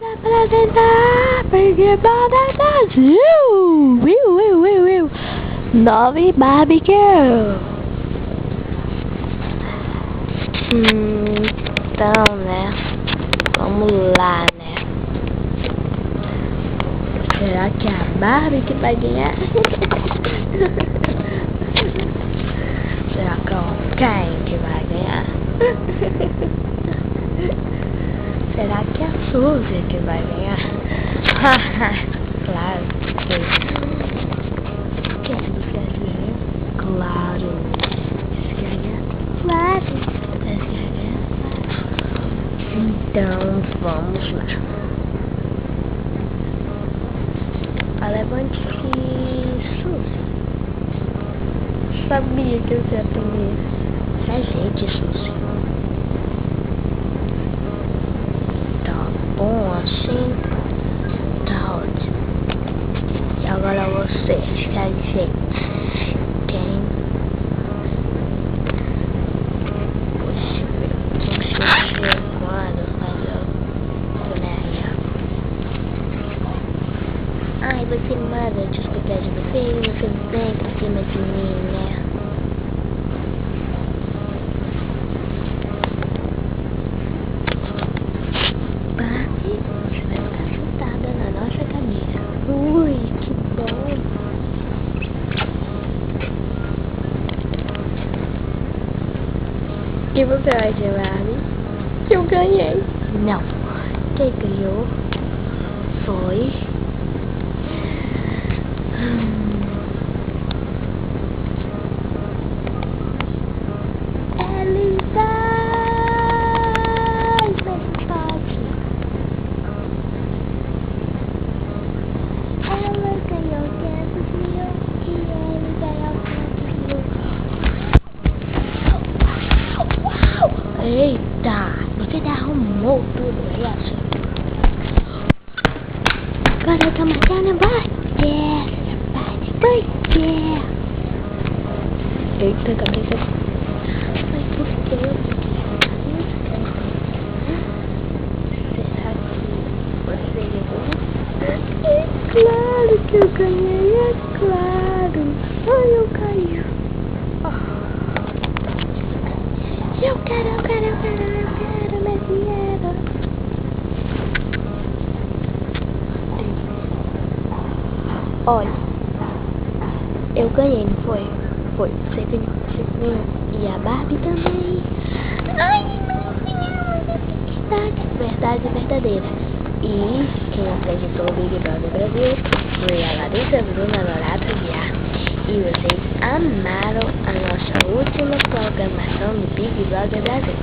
Apresentar Big Brother Brasil! Will! Nove Barbecue! Então, né? Vamos lá, né? Será que é a Barbie que vai ganhar? Será que é quem que vai ganhar? Será que é a Suzy que vai ganhar? Claro que é do Brasil. Claro. Claro. Então vamos lá. Levante-se, Suzy. Sabia que eu ia aprender. Se a gente, Suzy. Bom, assim, tá ótimo. E agora você, que a gente tem. Poxa, meu, quando, mas eu tô nem aí. Ai, você manda te explicar de você e você vem pra cima de mim, né? Ui, que bom! O que você acha, Barbie? Que eu ganhei? Não. Quem ganhou foi... Elisa! Eita, você derrumou tudo, é isso? Agora eu tô matando você, Eita, cabeça. Mas por que eu Será que você ganhou? É claro que eu ganhei, é claro. Ai, eu caí. Eu quero mais dinheiro. Olha, eu ganhei, não foi? Foi, você ganhou. E a Barbie também. Ai, não, verdade verdadeira. E quem apresentou o Big Brother Brasil foi a Larissa Bruna Lorato Guiar. E vocês amaram a nossa última programação do Big Brother Brasil.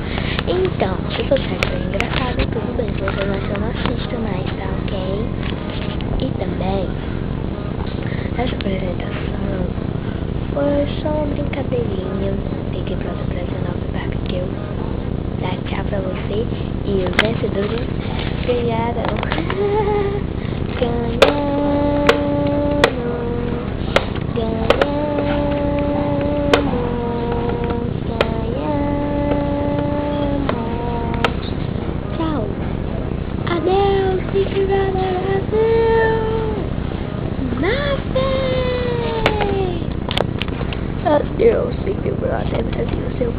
Então, se você achou engraçado, tudo bem. Se você não achou, não assista mais, tá ok? E também, essa apresentação foi só uma brincadeirinha do Big Brother Brasil 9 Barbecue. Dá tchau pra você. E os vencedores ganharam. Tchau. Adeus, Big Brother Brasil. Adeus, Big Brother Brasil, seu